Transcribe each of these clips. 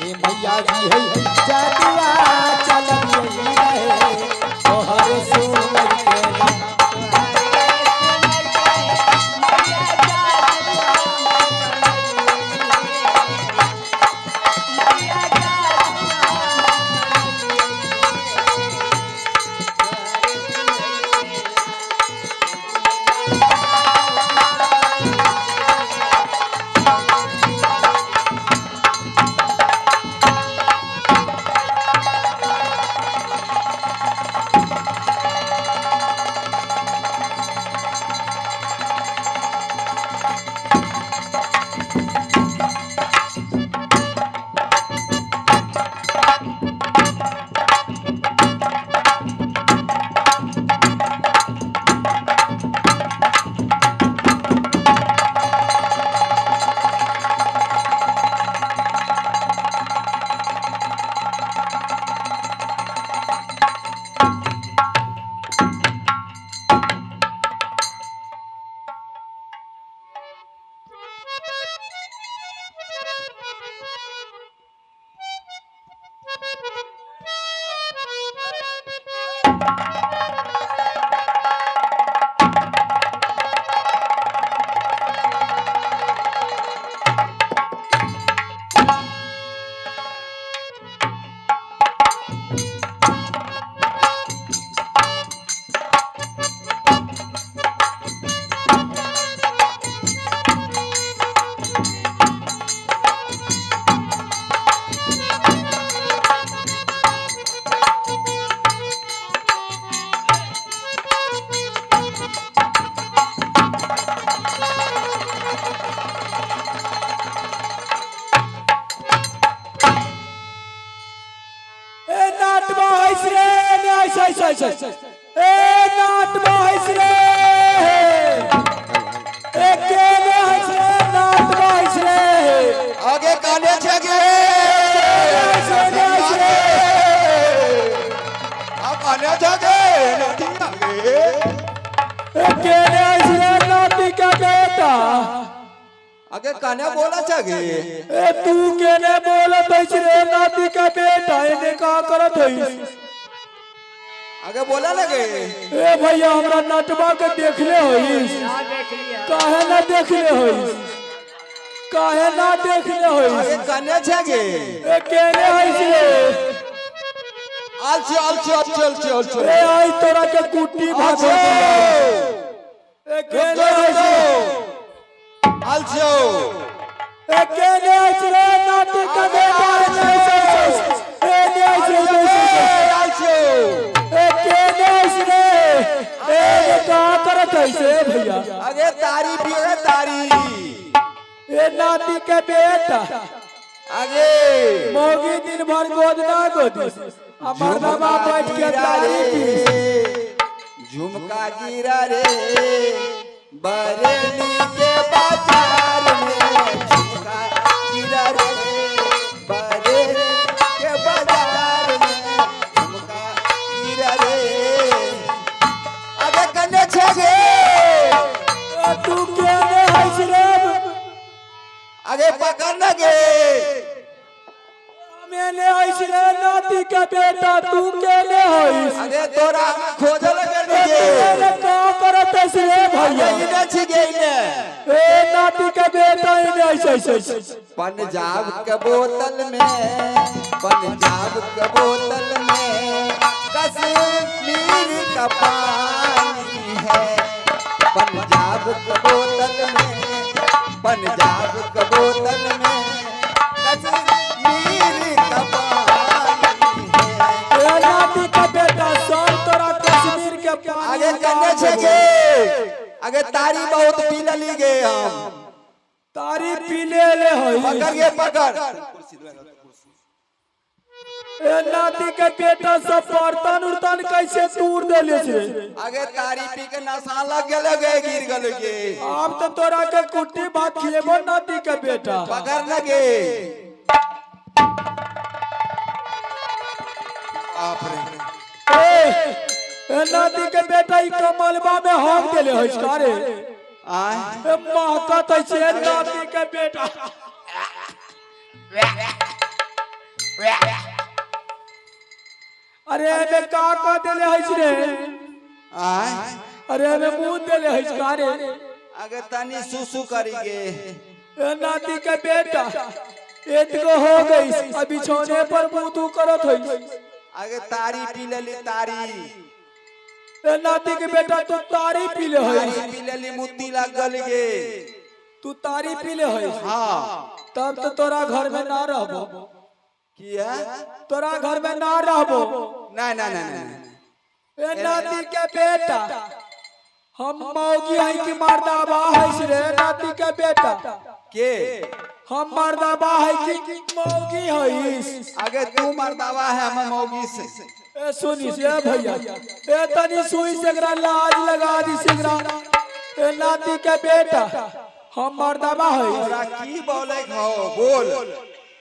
ए मैया जी है जदिया चलब यही रहे तोहर सुमर के नाम। आगे काने छगे आप काने छगे केने आइसरे नाती का बेटा आगे काने बोला छगे ए तू केने बोलत आइसरे नाती का बेटा इने का करत हई आगे बोला लगे ए भैया हमरा नटवा के देखले होइस काहे ना देखले होइस काहे ना देखले होइस आगे काने छगे ए केने आइसरे चल ए आई तोरा के कुट्टी भागो ए केने आइसरे आलचो ए केने आइसरे नाती का बेटा ए ने आइसरे आलचो का करत ऐसे भैया आगे तारी पिए तारी ए नाती के बेटा आगे मौगी दिन भर गोद ना गोदी मर्दा बाप बैठ के तारी पी झुमका गिरा रे बरेली के बाजार में झुमका गिरा रे बरेली के बाजार में झुमका गिरा रे आगे कन्ने छगे तू केने हइस रे आगे पकड़ गे मैंने हइस रे नाती के बेटा तू केने हइस आगे तोरा खोज लगे ए का करत हइस रे भैया इने छगे इने ए नाती के बेटा इने ऐसे पंजाब के बोतल में पंजाब के बोतल में कश्मीर का पानी है पंजाब के बोतल में पंजाब के बोतल में कश्मीर का पानी है ए नाती के बेटा सब तोरा कश्मीर के पानी आगे कन्ने छगे आगे तारी बहुत पी ली गे हम तारी पी ले होई पकड़ गे पकड़ ए नाती के बेटा सब बर्तन उर्तन कैसे तोड़ देले छे आगे तारी पी के नशा लग गेले गे गिर गेले गे अब तो तोरा के कुट्टी भात खिलेबो नाती के बेटा पकड़ लगे आप रे ए नाती के बेटा ई कमलबा में हाथ देले हइस कारे आय ए महकत छे नाती के बेटा अरे एमे का देले हइस रे? आय अरे एमे मुंह देले हइस का रे? अगे तनी सुसु करी गे। ए नाती के बेटा एतगो हो गई अभी छोने पर मुंह तू करत हइस। अगे तारी पी लेली तारी। ए नाती के बेटा तू तारी पी ले हइस। तारी पी लेली मुत्ती लगल गे। तू तारी पी ले हइस। हाँ तब तो तोरा घर में ना रहबो। किया? तोरा घर में ना रहबो। नहीं नहीं नहीं। ए नाती के बेटा हम मौगी हई कि मर्दाबा हइस रे नाती के बेटा? के? हम मर्दाबा हई कि मौगी हइस? अगे तू मर्दावा है हम मौगी से। ए सुनी से भैया ए तनी सुई सेगरा लाज लगा दी सेगरा। ए नाती के बेटा हम मर्दाबा हई। तोरा की बोले हो बोल।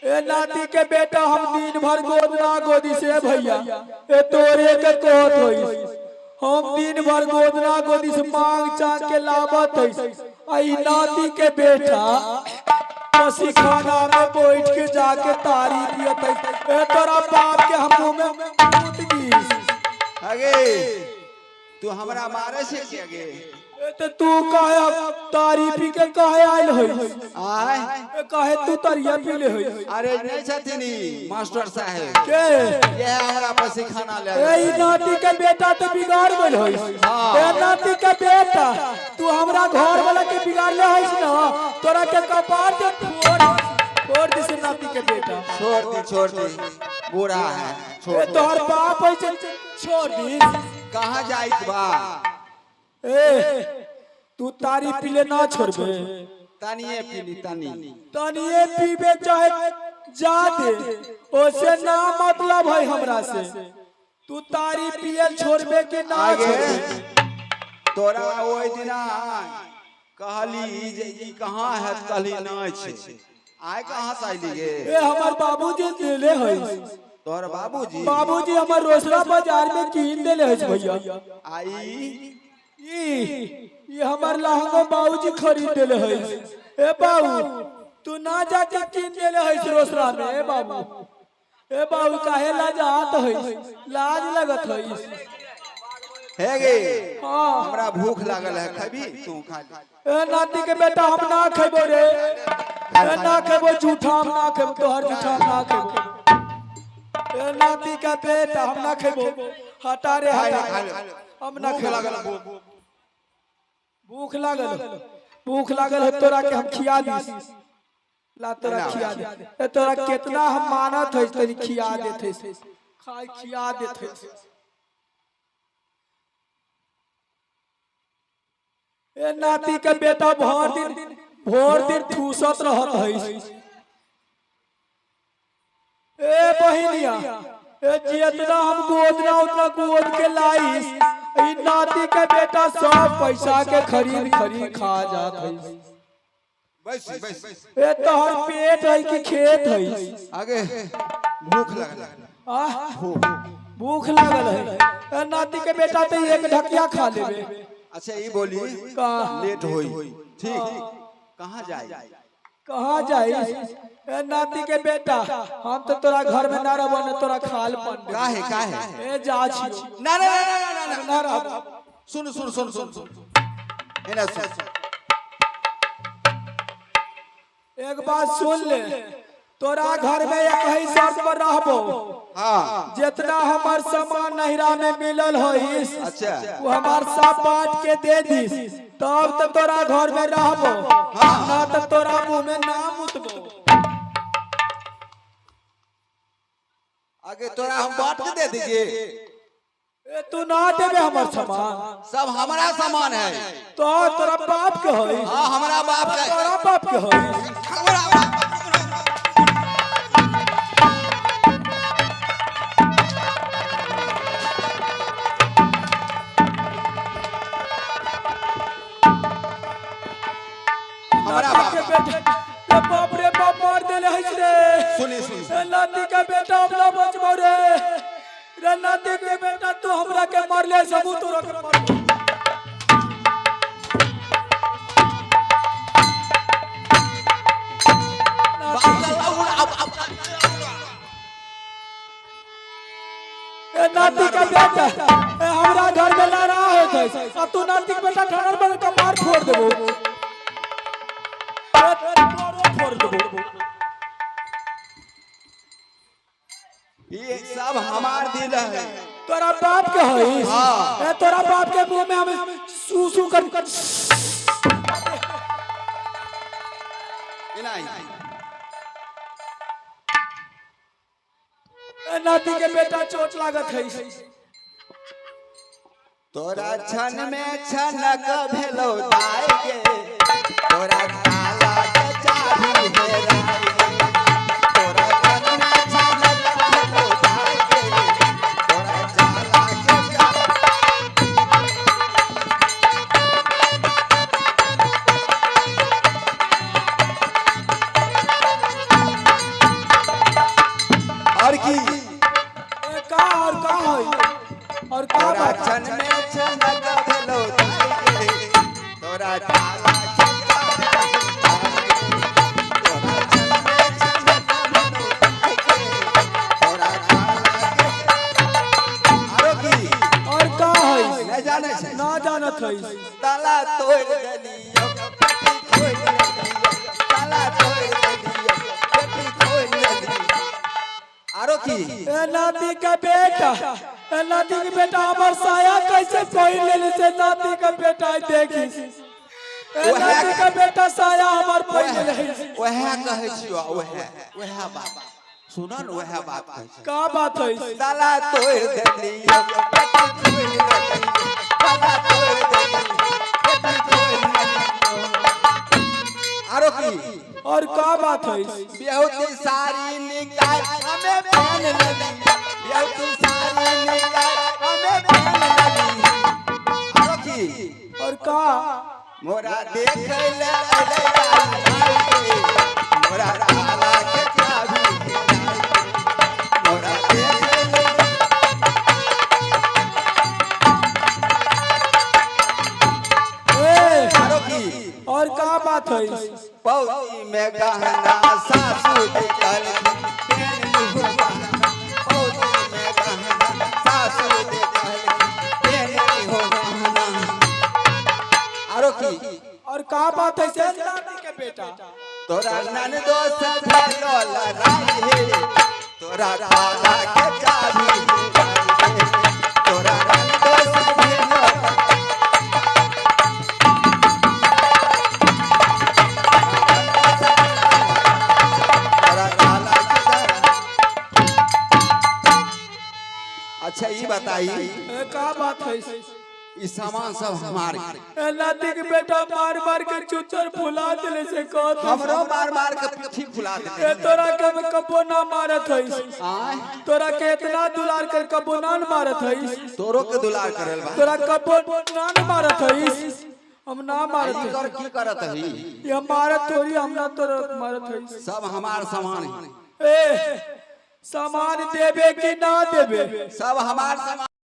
ए नाती के बेटा हम दिन भर गोदना गोदी से भैया ए तोरे के कहत होइस। हम दिन भर गोदना गोदी से मांग चाक के लावत हइस। आई नाती के बेटा पसी खाना में बैठ के जाके तारी पियत हइस। ए तोरा बाप के हम मुंह में मूत गीस। अगे तू हमरा मारे से के गे। ए ते तू काहे तारी पी के काहे आइल हइस? आय ए काहे तू तरिया पी ले हइस? अरे नहीं छथिनी मास्टर साहब के ये हमरा पर सिखाना ले। ए नाती के बेटा तो बिगाड़ गेल हइस। ए नाती के बेटा तू हमरा घर वाला के बिगाड़ ले हइस ना। तोरा के कपार के छोड़ दिस नाती के बेटा। छोड़ दी बूढ़ा है छोड़। ए तोहर बाप हइस छोड़ दी। कहाँ जाइत बा? ए तू तारी पीले ना छोड़बे? तनिए पीली तनी। तनिए पीबे चाहे जा दे ओसे ना मतलब है हमरा से। तू तारी पिए छोड़बे कि ना छोड़बे? तोरा ओइ दिना कहली जे ई कहाँ है कहली नहीं छे। आय कहाँ से आइली गे? ए हमर बाबूजी देले हइस। तोर बाबूजी? बाबूजी हमर रोसड़ा बाजार में कीन देले हइस भैया। आई ई हमर लहंगो बाबूजी खरीद देले हइस। ए बाबू तू ना जाके कीन देले हइस रोसड़ा में? ए बाबू काहे लाजात हइस? लाज लगत हइस? है गे हां हमरा भूख लागल है खबी तू खा ले। ए नाती के बेटा हम ना खइबो रे। ए ना खइबो झूठा हम ना खइबो तोहर झूठा हम ना खइबो। ए नाती का बेटा हम ना खइबो। हटा रे हटा हम ना खइबो। भूख लागल है तोरा के हम खिया दी। ला तोरा खिया दे। ए तोरा कितना हम मानत हइस तनी खिया देत हइस। खाई खिया देत हइस। ए नाती के बेटा भोर दिन ठूसत रहत हइस। ए बहिनिया ए जितना हम गोदना उतना गोद के लाइस। ई नाती के बेटा सब पैसा के खरीद खा जात हइस। बस ए तोहर पेट है कि खेत हइस? आगे भूख लागल। भूख लागल है। ए नाती के बेटा तो एक ढकिया खा लेबे। अच्छा ये बोली का लेट होई ठीक कहाँ जाई? ए नाती के बेटा हम तो तोरा घर में ना रहबो न तोरा खाल पन। काहे ए जा छी ना ना ना ना रह। सुन एना सुन। एक बात सुन ले तोरा घर में एक ही शर्त पर रहबो। हाँ जितना हमार सामान नहिरा में मिलल हइस अच्छा वो हमार सब बांट के दे दिस तब तो तोरा घर में रहबो। ना तो तोरा मुंह में ना मुतबो। आगे तोरा हम बांट के दे दीजिए। ए तू ना देबे हमर सामान? सब हमारा सामान है। तो तोरा बाप के हई? हाँ हमारा बाप का। तोरा बाप के हई? हमारा बाप। हमारा बाप। बाप रे बाप मार देले हइस रे। सुनी नाती का बेटा अपना बचबो रे। रे नाती के बेटा तू हमरा के मारले सबूत तोरा के मार। नाती का बेटा हमरा घर में ला रहा है आ तू नाती का बेटा ठाड़ पर का मार फोड़ देबो फोड़ देबो। ये सब हमार दिल है। तोरा बाप के है हाँ। तोरा बाप के मुंह में हम सूसू कर नाती के बेटा चोट लागत है। तोरा छन में छनक भेलो दाई गे तोरा ताला के चाबी हेराई तोरा छन में छनक भेलो दाई गे तोरा ताला के चाबी। और की का और का है और का तोरा छन में छनक भेलो दाई गे तोरा ताला के चाबी तोरा छन में छनक भेलो दाई गे तोरा ताला के। आरो की और का है नहीं जाने छै ना जानत है। ताला तोड़ देलियो पेटी खोल देलियो ताला तोड़ देलियो पेटी खोल देलियो। आरो की नाती का बेटा नाती के बेटा हमर साया कैसे पहिन लेले से नाती का बेटा देखी नाती का बेटा साया हमर पहिन लेले वह कहै छियो वह बात सुनो न वह बात कहै छै। का बात है ताला तोड़ देलियो पेटी खोल देलियो ताला तोड़ देलियो पेटी खोल देलियो। आरो की और का बात है बेहुती सारी निकाल हमें पहन लगी बेहुती सारी निकाल हमें पहन लगी। आरो की और का मोरा देखे ले अले भाई मोरा ताला के चाबी हेराई मोरा देखे ले। आरो की और का बात है पौती में गहना सासू देखल पेन हो गहना पौती में गहना सासू देखल पेन हो गहना। आरो की और का बात है से नाती के बेटा तोरा ननदो से भेलो लड़ाई हे तोरा ताला के चाबी हेराई हे तोरा ननदो से भेलो अच्छा ये बताई का बात है ये सामान सब हमारे नाती के बेटा मार मार के चुतर फुला दिले से कहत हमरो मार मार के पीठी फुला देते तोरा के कबो ना मारत है आय तोरा के इतना दुलार कर कबो ना मारत है तोरो के दुलार करल बा तोरा कबो ना मारत है हम ना मारत ई कर की करत है ये मारत थोड़ी हम ना तोरा मारत है सब हमार सामान है ए सामान देबे कि ना देबे सब हमार सामान